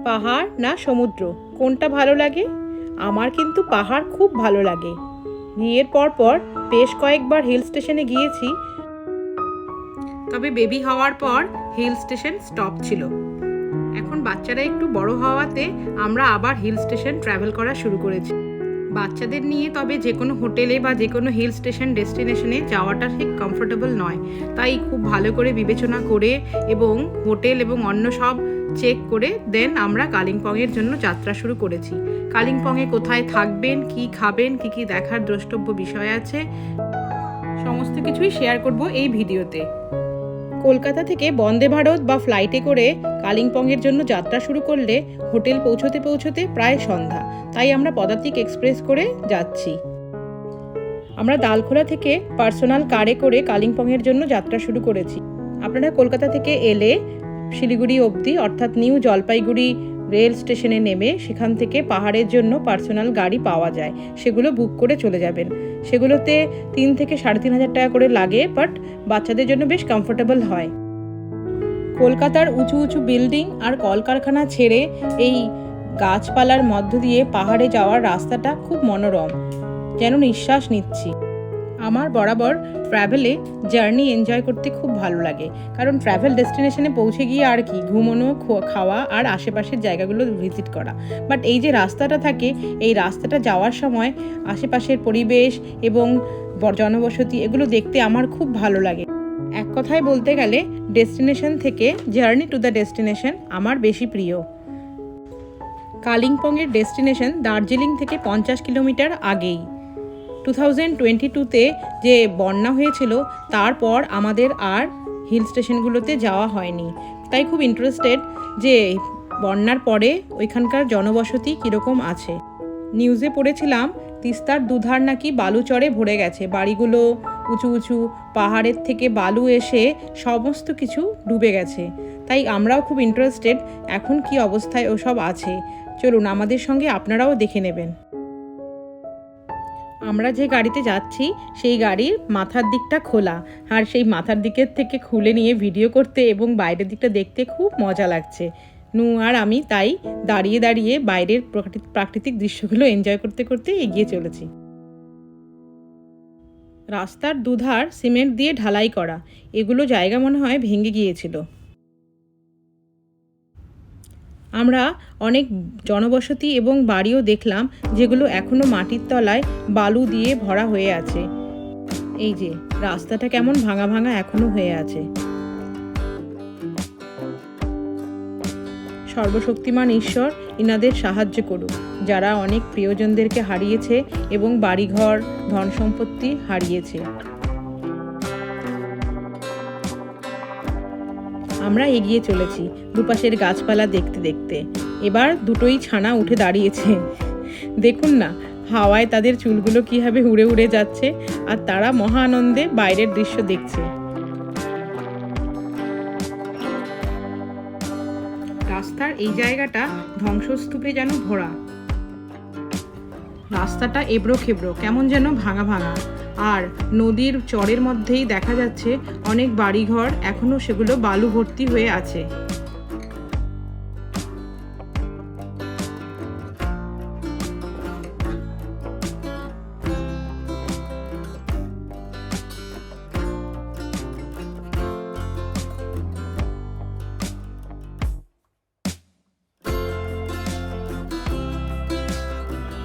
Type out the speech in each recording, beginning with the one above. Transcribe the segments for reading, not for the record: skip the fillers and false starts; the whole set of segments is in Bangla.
পাহাড় না সমুদ্র, কোনটা ভালো লাগে? আমার কিন্তু পাহাড় খুব ভালো লাগে। বিয়ের পর বেশ কয়েকবার হিল স্টেশনে গিয়েছি, তবে বেবি হওয়ার পর হিল স্টেশন স্টপ ছিল। এখন বাচ্চারা একটু বড় হওয়াতে আমরা আবার হিল স্টেশন ট্রাভেল করা শুরু করেছি। বাচ্চাদের নিয়ে তবে যে কোনো হোটেলে বা যে কোনো হিল স্টেশন ডেস্টিনেশনে যাওয়াটা ঠিক কমফোর্টেবল নয়, তাই খুব ভালো করে বিবেচনা করে এবং হোটেল এবং অন্য সব চেক করে দেন আমরা কালিম্পংয়ের জন্য যাত্রা শুরু করেছি। কালিম্পংয়ে কোথায় থাকবেন, কি খাবেন, কি কি দেখার দ্রষ্টব্য বিষয় আছে, সমস্ত কিছুই শেয়ার করব এই ভিডিওতে। কলকাতা থেকে বন্দে ভারত বা ফ্লাইটে করে কালিম্পংয়ের জন্য যাত্রা শুরু করলে হোটেল পৌঁছতে পৌঁছতে প্রায় সন্ধ্যা, তাই আমরা পদাতিক এক্সপ্রেস করে যাচ্ছি। আমরা দালখোলা থেকে পার্সোনাল কারে করে কালিম্পংয়ের জন্য যাত্রা শুরু করেছি। আপনারা কলকাতা থেকে এলে শিলিগুড়ি অবধি অর্থাৎ নিউ জলপাইগুড়ি রেল স্টেশনে নেমে সেখান থেকে পাহাড়ের জন্য পার্সোনাল গাড়ি পাওয়া যায়, সেগুলো বুক করে চলে যাবেন। সেগুলোতে 3 থেকে 3,500 টাকা করে লাগে, বাট বাচ্চাদের জন্য বেশ কমফোর্টেবল হয়। কলকাতার উঁচু উঁচু বিল্ডিং আর কলকারখানা ছেড়ে এই গাছপালার মধ্য দিয়ে পাহাড়ে যাওয়ার রাস্তাটা খুব মনোরম, যেন নিঃশ্বাস নিচ্ছি। আমার বরাবর ট্রাভেলে জার্নি এনজয় করতে খুব ভালো লাগে, কারণ ট্রাভেল ডেস্টিনেশনে পৌঁছে গিয়ে আর কি ঘুমোনো, খাওয়া আর আশেপাশের জায়গাগুলো ভিজিট করা। বাট এই যে রাস্তাটা থাকে, এই রাস্তাটা যাওয়ার সময় আশেপাশের পরিবেশ এবং জনবসতি এগুলো দেখতে আমার খুব ভালো লাগে। এক কথায় বলতে গেলে ডেস্টিনেশন থেকে জার্নি টু দ্য ডেস্টিনেশন আমার বেশি প্রিয়। কালিম্পংয়ের ডেস্টিনেশন দার্জিলিং থেকে 50 কিলোমিটার আগেই। 2022-তে যে বন্যা হয়েছিল তারপর আমাদের আর হিল স্টেশনগুলোতে যাওয়া হয়নি, তাই খুব ইন্টারেস্টেড যে বন্যার পরে ওইখানকার জনবসতি কীরকম আছে। নিউজে পড়েছিলাম তিস্তার দুধার নাকি বালুচরে ভরে গেছে, বাড়িগুলো উঁচু উঁচু, পাহাড়ের থেকে বালু এসে সমস্ত কিছু ডুবে গেছে। তাই আমরাও খুব ইন্টারেস্টেড এখন কি অবস্থায় ওসব আছে। চলুন আমাদের সঙ্গে আপনারাও দেখে নেবেন। আমরা যে গাড়িতে যাচ্ছি সেই গাড়ির মাথার দিকটা খোলা, আর সেই মাথার দিকের থেকে খুলে নিয়ে ভিডিও করতে এবং বাইরের দিকটা দেখতে খুব মজা লাগছে। নু আর আমি তাই দাঁড়িয়ে দাঁড়িয়ে বাইরের প্রাকৃতিক দৃশ্যগুলো এনজয় করতে করতে এগিয়ে চলেছি। রাস্তার দুধার সিমেন্ট দিয়ে ঢালাই করা, এগুলো জায়গা মনে হয় ভেঙে গিয়েছিল। আমরা অনেক জনবসতি এবং বাড়িও দেখলাম যেগুলো এখনো মাটির তলায় বালু দিয়ে ভরা হয়ে আছে। এই যে রাস্তাটা কেমন ভাঙা ভাঙা এখনো হয়ে আছে। সর্বশক্তিমান ঈশ্বর ইনাদের সাহায্য করুক, যারা অনেক প্রিয়জনদেরকে হারিয়েছে এবং বাড়িঘর ধন সম্পত্তি হারিয়েছে। আমরা এগিয়ে চলেছি দুপাশের গাছপালা দেখতে দেখতে। এবার দুটোই ছানা উঠে দাঁড়িয়েছে, দেখুন না হাওয়ায় তাদের চুলগুলো কীভাবে উড়ে উড়ে যাচ্ছে, আর তারা মহা আনন্দে বাইরের দৃশ্য দেখছে। রাস্তার এই জায়গাটা ধ্বংসস্তূপে যেন ভরা, রাস্তাটা এবড়ো খেবড়ো, কেমন যেন ভাঙা ভাঙা, আর নদীর চরের মধ্যেই দেখা যাচ্ছে অনেক বাড়িঘর এখনো সেগুলো বালু ভর্তি হয়ে আছে।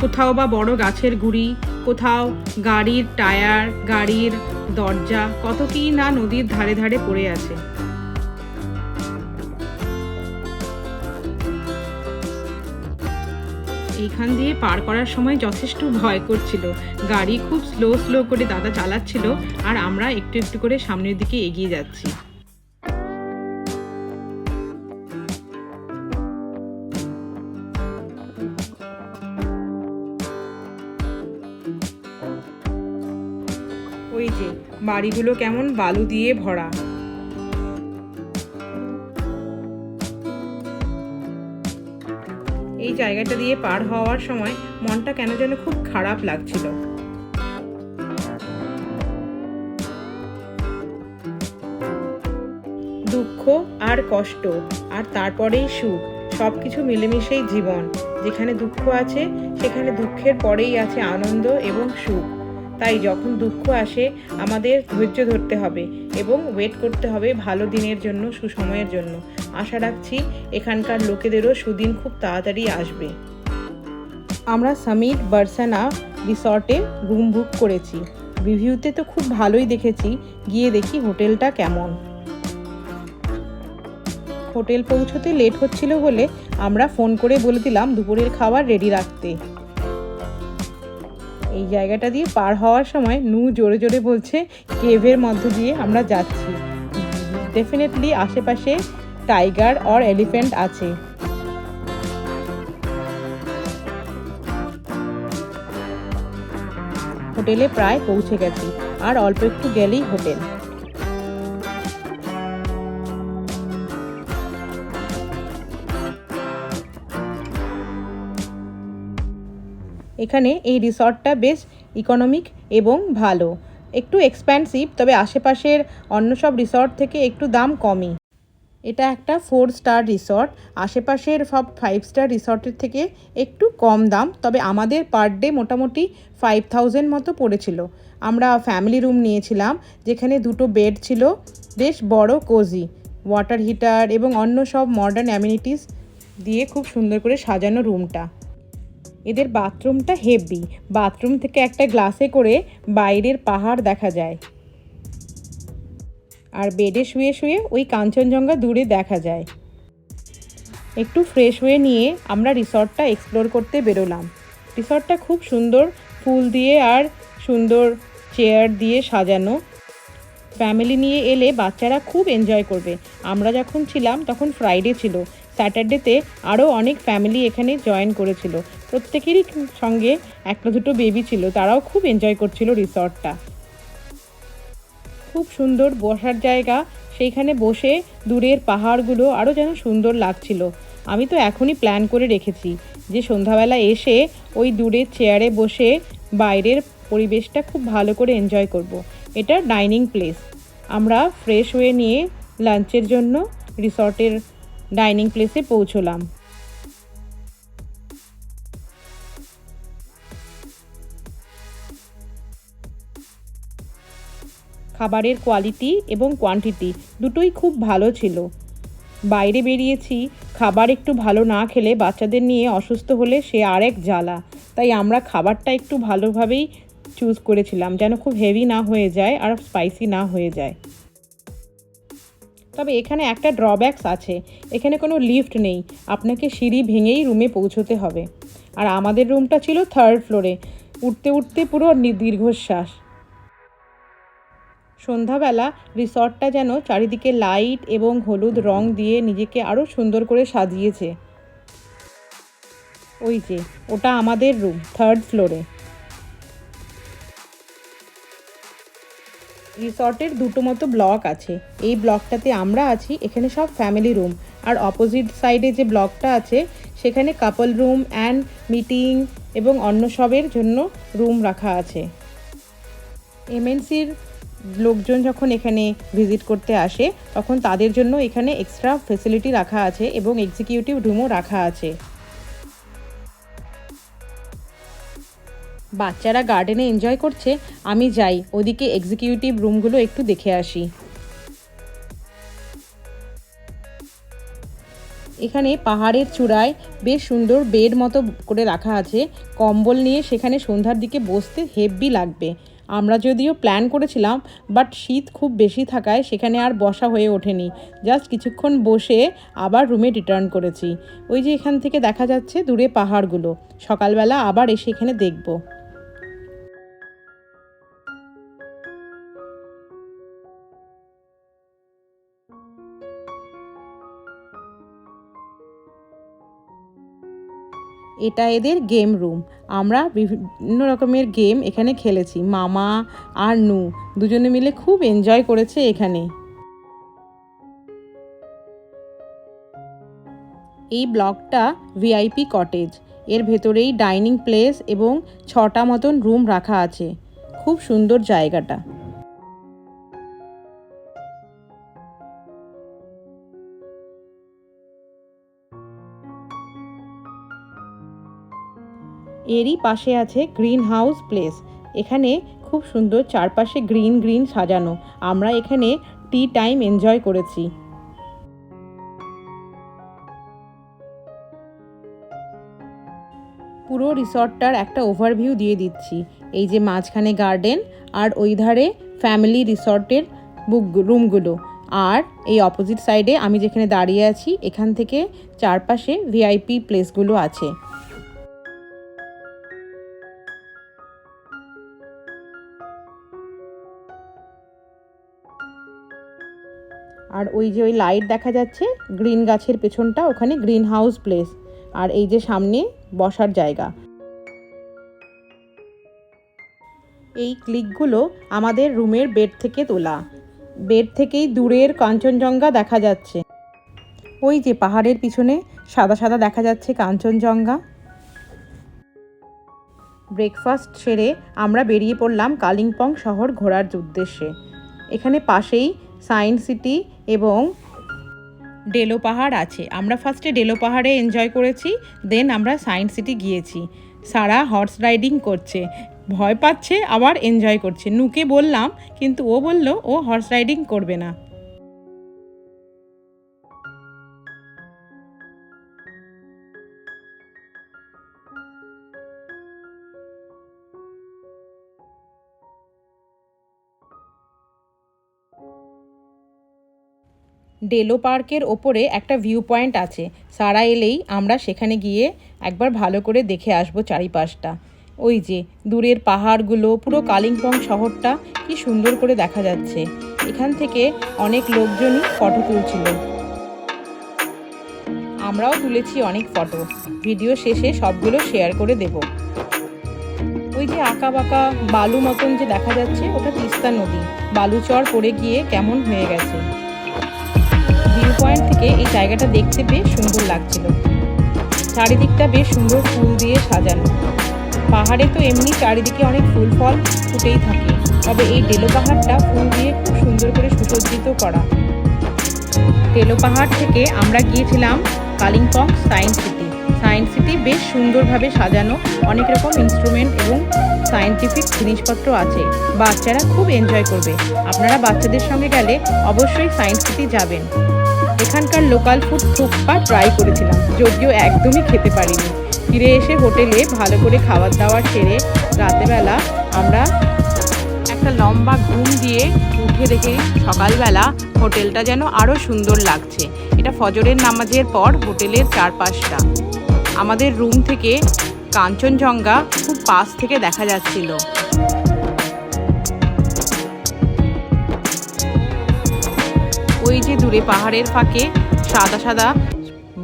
কোথাও বা বড় গাছের গুঁড়ি, কোথাও গাড়ির টায়ার, গাড়ির দরজা, কত কি না নদীর ধারে ধারে পড়ে আছে। এইখান দিয়ে পার করার সময় যথেষ্ট ভয় করছিল। গাড়ি খুব স্লো করে দাদা চালাচ্ছিল, আর আমরা একটু একটু করে সামনের দিকে এগিয়ে যাচ্ছি। ওই যে বাড়িগুলো কেমন বালু দিয়ে ভরা। এই জায়গাটা দিয়ে পার হওয়ার সময় মনটা কেন যেন খুব খারাপ লাগছিল। দুঃখ আর কষ্ট আর তারপরেই সুখ, সব কিছু মিলেমিশেই জীবন। যেখানে দুঃখ আছে সেখানে দুঃখের পরেই আছে আনন্দ এবং সুখ। তাই যখন দুঃখ আসে আমাদের ধৈর্য ধরতে হবে এবং ওয়েট করতে হবে ভালো দিনের জন্য, সুসময়ের জন্য। আশা রাখছি এখানকার লোকেদেরও সুদিন খুব তাড়াতাড়ি আসবে। আমরা সামিট বার্সানা রিসর্টে রুম বুক করেছি। রিভিউতে তো খুব ভালোই দেখেছি, গিয়ে দেখি হোটেলটা কেমন। হোটেল পৌঁছতে লেট হচ্ছিল বলে আমরা ফোন করে বলে দিলাম দুপুরের খাবার রেডি রাখতে। এই জায়গাটা দিয়ে পার হওয়ার সময় নু জোরে জোরে বলছে কেভের মধ্য দিয়ে আমরা যাচ্ছি। ডেফিনেটলি আশেপাশে টাইগার আর এলিফ্যান্ট আছে। হোটেলে প্রায় পৌঁছে গেছি, আর অল্প একটু গেলেই হোটেল। এখানে এই রিসর্টটা বেশ ইকোনমিক এবং ভালো, একটু এক্সপেন্সিভ, তবে আশেপাশের অন্য সব রিসর্ট থেকে একটু দাম কমই। এটা একটা 4 স্টার রিসর্ট, আশেপাশের সব 5 স্টার রিসর্টের থেকে একটু কম দাম, তবে আমাদের পার ডে মোটামুটি 5000 মতো পড়েছিল। আমরা ফ্যামিলি রুম নিয়েছিলাম, যেখানে 2টো বেড ছিল, বেশ বড়, কোজি, ওয়াটার হিটার এবং অন্য সব মডার্ন অ্যামিনিটিস দিয়ে খুব সুন্দর করে সাজানো রুমটা। এদের বাথরুমটা হেভি, বাথরুম থেকে একটা গ্লাসে করে বাইরের পাহাড় দেখা যায়, আর বেডে শুয়ে শুয়ে ওই কাঞ্চনজঙ্ঘা দূরে দেখা যায়। একটু ফ্রেশ হয়ে নিয়ে আমরা রিসর্টটা এক্সপ্লোর করতে বেরোলাম। রিসর্টটা খুব সুন্দর, ফুল দিয়ে আর সুন্দর চেয়ার দিয়ে সাজানো। ফ্যামিলি নিয়ে এলে বাচ্চারা খুব এনজয় করবে। আমরা যখন ছিলাম তখন ফ্রাইডে ছিল, স্যাটারডেতে আরও অনেক ফ্যামিলি এখানে জয়েন করেছিল। প্রত্যেকেরই সঙ্গে একটা দুটো বেবি ছিল, তারাও খুব এনজয় করছিল রিসর্টটা। খুব সুন্দর বসার জায়গা, সেইখানে বসে দূরের পাহাড়গুলো আরও যেন সুন্দর লাগছিল। আমি তো এখনই প্ল্যান করে রেখেছি যে সন্ধ্যাবেলা এসে ওই দূরের চেয়ারে বসে বাইরের পরিবেশটা খুব ভালো করে এনজয় করব। এটা ডাইনিং প্লেস। আমরা ফ্রেশ হয়ে নিয়ে লাঞ্চের জন্য রিসর্টের ডাইনিং প্লেসে পৌঁছলাম। খাবারের কোয়ালিটি এবং কোয়ান্টিটি দুটোই খুব ভালো ছিল। বাইরে বেরিয়েছি, খাবার একটু ভালো না খেলে বাচ্চাদের নিয়ে অসুস্থ হলে সে আরেক জ্বালা। তাই আমরা খাবারটা একটু ভালোভাবেই চুজ করেছিলাম, যেন খুব হেভি না হয়ে যায় আর স্পাইসি না হয়ে যায়। তবে এখানে একটা ড্রব্যাকস আছে, এখানে কোনো লিফট নেই, আপনাকে সিঁড়ি ভেঙেই রুমে পৌঁছতে হবে। আর আমাদের রুমটা ছিল 3rd ফ্লোরে, উঠতে উঠতে পুরো দীর্ঘশ্বাস। সন্ধ্যাবেলা রিসর্টটা যেন চারিদিকে লাইট এবং হলুদ রং দিয়ে নিজেকে আরও সুন্দর করে সাজিয়েছে। ওই যে ওটা আমাদের রুম 3rd ফ্লোরে। রিসর্টের 2টো মতো ব্লক আছে। এই ব্লকটাতে আমরা আছি, এখানে সব ফ্যামিলি রুম। আর অপোজিট সাইডে যে ব্লকটা আছে সেখানে কাপল রুম অ্যান্ড মিটিং এবং অন্য সবের জন্য রুম রাখা আছে। এমএনসির লোকজন যখন এখানে ভিজিট করতে আসে তখন তাদের জন্য এখানে এক্সট্রা ফেসিলিটি রাখা আছে এবং এক্সিকিউটিভ রুমও রাখা আছে। বাচ্চারা গার্ডেনে এনজয় করছে, আমি যাই ওদিকে এক্সিকিউটিভ রুমগুলো একটু দেখে আসি। এখানে পাহাড়ের চূড়ায় বেশ সুন্দর বেড মতো করে রাখা আছে, কম্বল নিয়ে সেখানে সন্ধ্যার দিকে বসতে হেভি লাগবে। আমরা যদিও প্ল্যান করেছিলাম, বাট শীত খুব বেশি থাকায় সেখানে আর বসা হয়ে ওঠেনি। জাস্ট কিছুক্ষণ বসে আবার রুমে রিটার্ন করেছি। ওই যে এখান থেকে দেখা যাচ্ছে দূরে পাহাড়গুলো, সকালবেলা আবার এসে এখানে দেখব। এটা এদের গেম রুম। আমরা বিভিন্ন রকমের গেম এখানে খেলেছি। মামা আর নু দুজনে মিলে খুব এনজয় করেছে এখানে। এই ব্লকটা ভিআইপি কটেজ, এর ভেতরেই ডাইনিং প্লেস এবং 6টা মতন রুম রাখা আছে। খুব সুন্দর জায়গাটা। এরই পাশে আছে গ্রিন হাউস প্লেস। এখানে খুব সুন্দর চারপাশে গ্রিন গ্রিন সাজানো। আমরা এখানে টি টাইম এনজয় করেছি। পুরো রিসর্টটার একটা ওভারভিউ দিয়ে দিচ্ছি। এই যে মাঝখানে গার্ডেন, আর ওই ধারে ফ্যামিলি রিসর্টের রুমগুলো, আর এই অপোজিট সাইডে আমি যেখানে দাঁড়িয়ে আছি এখান থেকে চারপাশে ভিআইপি প্লেসগুলো আছে। আর ওই যে ওই লাইট দেখা যাচ্ছে গ্রিন গাছের পেছনটা, ওখানে গ্রিন হাউস প্লেস। আর এই যে সামনে বসার জায়গা। এই ক্লিকগুলো আমাদের রুমের বেড থেকে তোলা। বেড থেকেই দূরের কাঞ্চনজঙ্ঘা দেখা যাচ্ছে। ওই যে পাহাড়ের পিছনে সাদা সাদা দেখা যাচ্ছে কাঞ্চনজঙ্ঘা। ব্রেকফাস্ট সেরে আমরা বেরিয়ে পড়লাম কালিম্পং শহর ঘোরার উদ্দেশ্যে। এখানে পাশেই সায়েন্স সিটি এবং ডেলো পাহাড় আছে। আমরা ফার্স্টে ডেলো পাহাড়ে এনজয় করেছি, দেন আমরা সায়েন্স সিটি গিয়েছি। সারা হর্স রাইডিং করছে, ভয় পাচ্ছে আবার এনজয় করছে। নুকে বললাম, কিন্তু ও বলল ও হর্স রাইডিং করবে না। ডেলো পার্কের ওপরে একটা ভিউ পয়েন্ট আছে। সারা এলেই আমরা সেখানে গিয়ে একবার ভালো করে দেখে আসবো চারিপাশটা। ওই যে দূরের পাহাড়গুলো, পুরো কালিম্পং শহরটা কি সুন্দর করে দেখা যাচ্ছে। এখান থেকে অনেক লোকজনই ফটো তুলছিল। আমরাও তুলেছি অনেক ফটো। ভিডিও শেষে সবগুলো শেয়ার করে দেব। ওই যে আঁকা বাঁকা বালু মতন যে দেখা যাচ্ছে, ওটা তিস্তা নদী। বালুচর পড়ে গিয়ে কেমন হয়ে গেছে। ভিউ পয়েন্ট থেকে এই জায়গাটা দেখতে বেশ সুন্দর লাগছিল। চারিদিকটা বেশ সুন্দর ফুল দিয়ে সাজানো। পাহাড়ে তো এমনি চারিদিকে অনেক ফুল ফল ফুটেই থাকে, তবে এই ডেলো পাহাড়টা ফুল দিয়ে খুব সুন্দর করে সুসজ্জিত করা। ডেলো পাহাড় থেকে আমরা গিয়েছিলাম Kalimpong science city. Science city বেশ সুন্দরভাবে সাজানো, অনেক রকম ইনস্ট্রুমেন্ট এবং সায়েন্টিফিক জিনিসপত্র আছে। বাচ্চারা খুব এনজয় করবে। আপনারা বাচ্চাদের সঙ্গে গেলে অবশ্যই সায়েন্স সিটি যাবেন। এখানকার লোকাল ফুড থুকপা ট্রাই করেছিলাম, যদিও একদমই খেতে পারিনি। ফিরে এসে হোটেলে ভালো করে খাবার দাবার সেরে রাতেবেলা আমরা একটা লম্বা ঘুম দিয়ে উঠে দেখি সকালবেলা হোটেলটা যেন আরও সুন্দর লাগছে। এটা ফজরের নামাজের পর হোটেলের চারপাশটা। আমাদের রুম থেকে কাঞ্চনজঙ্ঘা খুব পাশ থেকে দেখা যাচ্ছিল। ওই যে দূরে পাহাড়ের ফাঁকে সাদা সাদা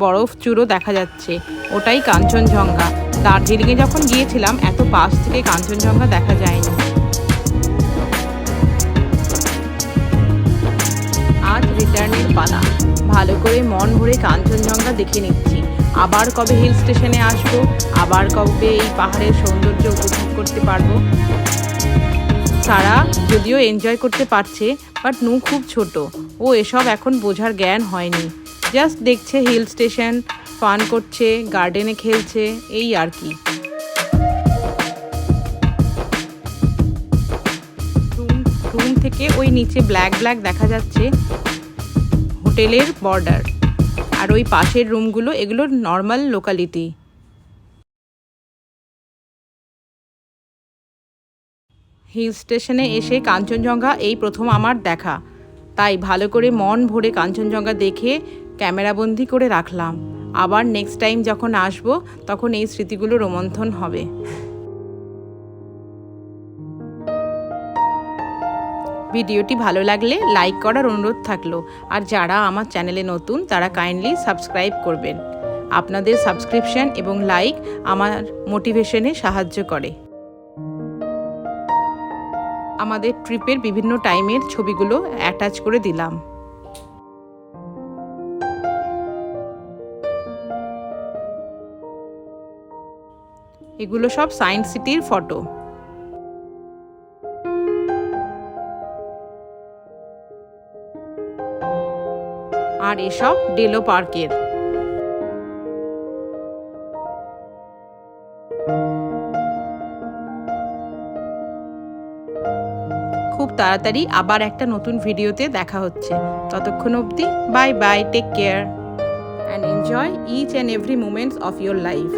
বরফ চূড়ো দেখা যাচ্ছে, ওটাই কাঞ্চনজঙ্ঘা। দার্জিলিংয়ে যখন গিয়েছিলাম এত পাশ থেকে কাঞ্চনজঙ্ঘা দেখা যায়নি। আজ রিটার্নের পালা। ভালো করে মন ভরে কাঞ্চনজঙ্ঘা দেখে নিচ্ছি। আবার কবে হিল স্টেশনে আসবো, আবার কবে এই পাহাড়ের সৌন্দর্য উপভোগ করতে পারবো। সারা যদিও এনজয় করতে পারছে, বাট নু খুব ছোট, ও এসব এখন বোঝার জ্ঞান হয়নি। জাস্ট দেখছে হিল স্টেশন, ফান করছে, গার্ডেনে খেলছে, এই আর কি। রুম থেকে ওই নিচে ব্ল্যাক ব্ল্যাক দেখা যাচ্ছে হোটেলের বর্ডার। আর ওই পাশের রুমগুলো, এগুলো নর্মাল লোকালিটি। হিল স্টেশনে এসে কাঞ্চনজঙ্ঘা এই প্রথম আমার দেখা, তাই ভালো করে মন ভরে কাঞ্চনজঙ্ঘা দেখে ক্যামেরাবন্দি করে রাখলাম। আবার নেক্সট টাইম যখন আসবো তখন এই স্মৃতিগুলো রোমন্থন হবে। ভিডিওটি ভালো লাগলে লাইক করার অনুরোধ থাকলো। আর যারা আমার চ্যানেলে নতুন তারা কাইন্ডলি সাবস্ক্রাইব করবেন। আপনাদের সাবস্ক্রিপশন এবং লাইক আমার মোটিভেশনে সাহায্য করে। আমাদের ট্রিপের বিভিন্ন টাইমের ছবিগুলো অ্যাটাচ করে দিলাম। এগুলো সব সায়েন্স সিটির ফটো। আর এসব ডেলো পার্কের। তাড়াতাড়ি আবার একটা নতুন ভিডিওতে দেখা হচ্ছে। ততক্ষণ অবধি bye bye, take care and enjoy each and every moments of your life.